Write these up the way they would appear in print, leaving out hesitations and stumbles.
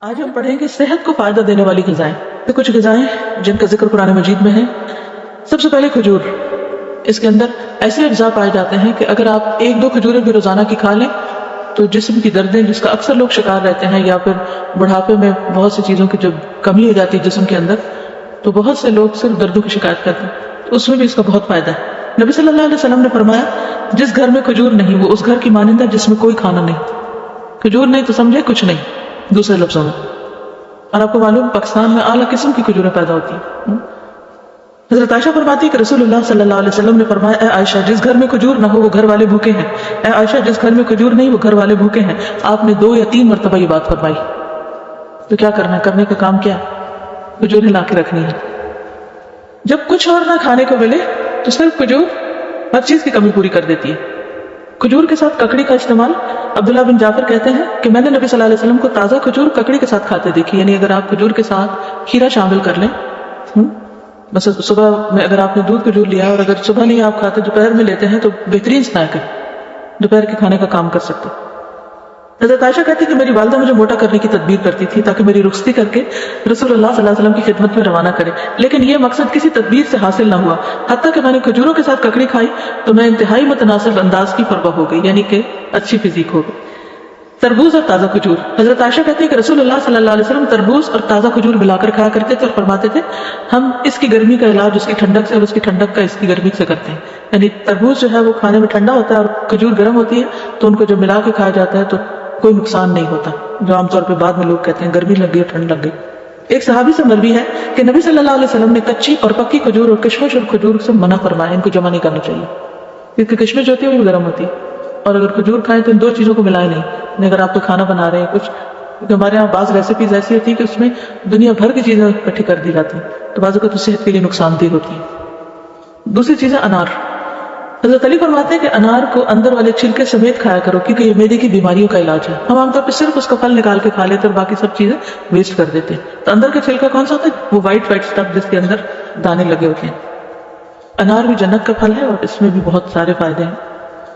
آج ہم پڑھیں گے صحت کو فائدہ دینے والی غذائیں. تو کچھ غذائیں جن کا ذکر قرآن مجید میں ہے. سب سے پہلے کھجور. اس کے اندر ایسے اجزاء پائے جاتے ہیں کہ اگر آپ 1-2 کھجوریں بھی روزانہ کی کھا لیں تو جسم کی دردیں جس کا اکثر لوگ شکار رہتے ہیں یا پھر بڑھاپے میں بہت سی چیزوں کی جب کمی ہو جاتی ہے جسم کے اندر تو بہت سے لوگ صرف دردوں کی شکایت کرتے ہیں. تو اس میں بھی اس کا بہت فائدہ ہے. نبی صلی اللہ علیہ وسلم نے فرمایا جس گھر میں کھجور نہیں وہ اس گھر کی مانند ہے جس میں کوئی کھانا نہیں. کھجور نہیں تو سمجھے کچھ نہیں دوسرے لفظوں میں. اور آپ کو معلوم پاکستان میں اعلیٰ قسم کی کھجوریں پیدا ہوتی ہیں. حضرت عائشہ فرماتی ہے کہ رسول اللہ صلی اللہ علیہ وسلم نے فرمایا اے عائشہ جس گھر میں کھجور نہ ہو وہ گھر والے بھوکے ہیں. اے عائشہ جس گھر میں کھجور نہیں وہ گھر والے بھوکے ہیں. آپ نے 2 یا 3 مرتبہ یہ بات فرمائی. تو کیا کرنا ہے؟ کرنے کا کام کیا؟ کھجوریں لا کے رکھنی ہے. جب کچھ اور نہ کھانے کو ملے تو صرف کھجور ہر چیز کی کمی پوری کر دیتی ہے. کھجور کے ساتھ ککڑی کا استعمال. عبداللہ بن جعفر کہتے ہیں کہ میں نے نبی صلی اللہ علیہ وسلم کو تازہ کھجور ککڑی کے ساتھ کھاتے دیکھی. یعنی اگر آپ کھجور کے ساتھ کھیرا شامل کر لیں، مثلا صبح میں اگر آپ نے دودھ کھجور لیا اور اگر صبح نہیں آپ کھاتے دوپہر میں لیتے ہیں تو بہترین سنیک ہے، دوپہر کے کھانے کا کام کر سکتے. حضرت عائشہ کہتی کہ میری والدہ مجھے موٹا کرنے کی تدبیر کرتی تھی تاکہ میری رخصتی کر کے رسول اللہ صلی اللہ علیہ وسلم کی خدمت میں روانہ کرے، لیکن یہ مقصد کسی تدبیر سے حاصل نہ ہوا. حتیٰ کہ میں نے کھجوروں کے ساتھ ککڑی کھائی تو میں انتہائی متناسب انداز کی فربہ ہو گئی، یعنی کہ اچھی فزیک ہو گئی. تربوز اور تازہ کھجور. حضرت عائشہ کہتی ہے کہ رسول اللہ صلی اللہ علیہ وسلم تربوز اور تازہ کھجور ملا کر کھایا کرتے تھے اور فرماتے تھے ہم اس کی گرمی کا علاج اس کی ٹھنڈک سے اور اس کی ٹھنڈک کا اس کی گرمی سے کرتے ہیں. یعنی تربوز جو ہے وہ کھانے میں ٹھنڈا ہوتا ہے اور کھجور گرم ہوتی ہے تو ان کو جب ملا کے کھایا جاتا ہے تو کوئی نقصان نہیں ہوتا، جو عام طور پہ بعد میں لوگ کہتے ہیں گرمی لگ گئی اور ٹھنڈ لگ گئی. ایک صحابی سے مروی ہے کہ نبی صلی اللہ علیہ وسلم نے کچی اور پکی کھجور اور کشمش اور کھجور سے منع فرمایا، ان کو جمع نہیں کرنا چاہیے کیونکہ کشمش جو ہوتی ہے وہ بھی گرم ہوتی ہے اور اگر کھجور کھائیں تو ان 2 چیزوں کو ملائے نہیں. اگر آپ کو کھانا بنا رہے ہیں کچھ، کیونکہ ہمارے یہاں بعض ریسیپیز ایسی ہوتی ہے کہ اس میں دنیا بھر کی چیزیں اکٹھی کر دی جاتی ہیں تو بعض اوقات صحت کے لیے نقصان دہ ہوتی ہے. دوسری چیز ہے انار. حضرت علی فرماتے ہیں کہ انار کو اندر والے چھلکے سمیت کھایا کرو کیونکہ یہ معدے کی بیماریوں کا علاج ہے. ہم عام طور پہ صرف اس کا پھل نکال کے کھا لیتے اور باقی سب چیزیں ویسٹ کر دیتے ہیں. تو اندر کا چھلکا کون سا ہوتا ہے؟ وہ وائٹ اسٹف جس کے اندر دانے لگے ہوتے ہیں. انار بھی جنت کا پھل ہے اور اس میں بھی بہت سارے فائدے ہیں.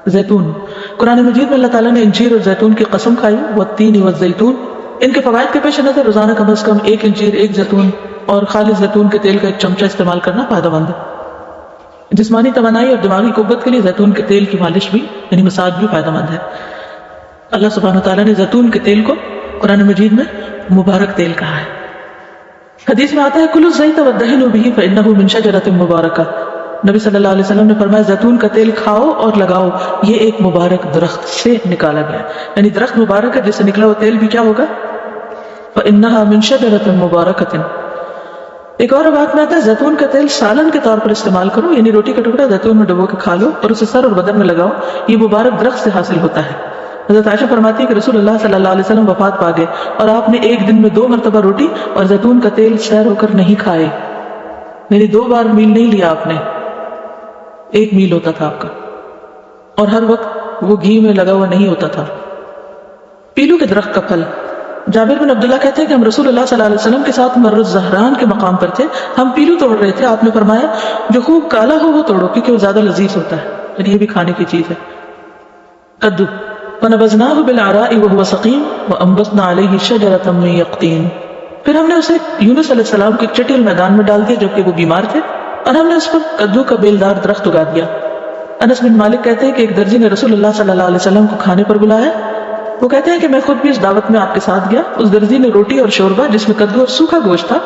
زیتون. قرآن مجید میں اللہ تعالیٰ نے انجیر اور زیتون کی قسم کھائی والتین والزیتون. ان کے فوائد کے پیش نظر روزانہ کم از کم 1 انجیر 1 زیتون اور خالص زیتون کے تیل کا 1 چمچہ استعمال کرنا فائدہ مند ہے. جسمانی توانائی اور دماغی قوت کے لیے زیتون کے تیل کی مالش بھی یعنی مساج بھی فائدہ مند ہے. اللہ سبحانہ وتعالیٰ نے زیتون کے تیل کو قرآن مجید میں مبارک تیل کہا ہے. حدیث میں آتا ہے کلوا الزیت وادہنوا بہ فانہ من شجرۃ مبارکہ. نبی صلی اللہ علیہ وسلم نے فرمایا زیتون کا تیل کھاؤ اور لگاؤ، یہ ایک مبارک درخت سے نکالا گیا، یعنی درخت مبارک ہے جس سے نکلا ہوا تیل بھی کیا ہوگا؟ فانها من شجرۃ مبارکۃ. ایک اور بات میں آتا ہے زیتون کا تیل سالن کے طور پر استعمال کرو، یعنی روٹی کا ٹکڑا زیتون میں ڈبو کے کھا لو اور اسے سر اور بدن میں لگاؤ، یہ مبارک درخت سے حاصل ہوتا ہے. حضرت عائشہ فرماتی ہے کہ رسول اللہ صلی اللہ علیہ وسلم وفات پا گئے اور آپ نے ایک دن میں 2 مرتبہ روٹی اور زیتون کا تیل سیر ہو کر نہیں کھائے، یعنی 2 بار میل نہیں لیا آپ نے، 1 میل ہوتا تھا آپ کا اور ہر وقت وہ گھی میں لگا ہوا نہیں ہوتا تھا. پیلو کے درخت کا پھل. جابر بن عبداللہ کہتے ہیں کہ ہم رسول اللہ صلی اللہ علیہ وسلم کے ساتھ مر الزہران کے مقام پر تھے، ہم پیلو توڑ رہے تھے، آپ نے فرمایا جو خوب کالا ہو وہ توڑو کیونکہ وہ زیادہ لذیذ ہوتا ہے، یعنی یہ بھی کھانے کی چیز ہے. کدو. فنبذناہ بالعراء وهو سقیم وانبتنا علیہ شجرۃ من یقطین. پھر ہم نے اسے یونس علیہ السلام کے چٹیل میدان میں ڈال دیا جبکہ وہ بیمار تھے اور ہم نے اس پر کدو کا بیلدار درخت اگا دیا. انس بن مالک کہتے ہیں کہ ایک درزی نے رسول اللہ صلی اللہ علیہ وسلم کو کھانے پر بلایا. وہ کہتے ہیں کہ میں خود بھی اس دعوت میں آپ کے ساتھ گیا. اس درزی نے روٹی اور شوربہ جس میں کدو اور سوکھا گوشت تھا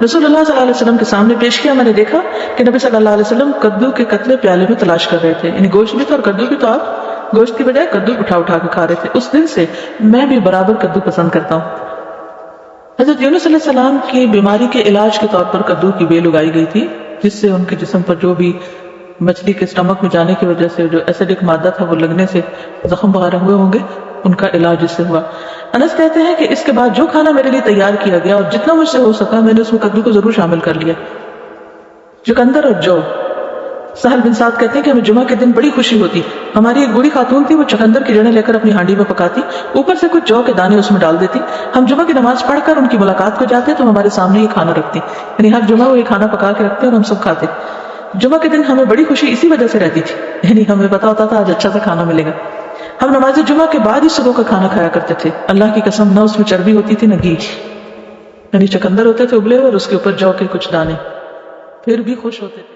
رسول اللہ صلی اللہ علیہ وسلم کے سامنے پیش کیا. میں نے دیکھا کہ نبی صلی اللہ علیہ وسلم کدو کے قطرے پیالے میں تلاش کر رہے تھے، یعنی گوشت بھی تھا اور کدو بھی، تو آپ گوشت کی بجائے کدو اٹھا اٹھا کے کھا رہے تھے. اس دن سے میں بھی برابر کدو پسند کرتا ہوں. حضرت یونس علیہ السلام کی بیماری کے علاج کے طور پر کدو کی بیل اگائی گئی تھی جس سے ان کے جسم پر جو بھی مچھلی کے اسٹمک میں جانے کی وجہ سے جو ایسیڈک مادہ تھا وہ لگنے سے زخم وغیرہ ہوئے ہوں گے، ان کا علاج اس سے ہوا. انس کہتے ہیں کہ اس کے بعد جو کھانا میرے لیے تیار کیا گیا اور جتنا مجھ سے ہو سکا میں نے اس میں کدو کو ضرور شامل کر لیا. چقندر اور جو. سہل بن سعد کہتے ہیں کہ ہمیں جمعہ کے دن بڑی خوشی ہوتی، ہماری ایک بوڑھی خاتون تھی، وہ چقندر کی جڑیں لے کر اپنی ہانڈی میں پکاتی، اوپر سے کچھ جو کے دانے اس میں ڈال دیتی. ہم جمعہ کی نماز پڑھ کر ان کی ملاقات کو جاتے تو ہمارے سامنے یہ کھانا رکھتی، یعنی ہر جمعہ وہ یہ کھانا پکا کے رکھتے اور ہم سب کھاتے. جمعہ کے دن ہمیں بڑی خوشی اسی وجہ سے رہتی تھی، یعنی ہمیں پتا ہوتا تھا آج اچھا سا کھانا ملے گا. ہم نماز جمعہ کے بعد ہی صبح کا کھانا کھایا کرتے تھے. اللہ کی قسم نہ اس میں چربی ہوتی تھی نہ گھی. یعنی چقندر ہوتے تھے ابلے اور اس کے اوپر جو کے کچھ دانے، پھر بھی خوش ہوتے تھے.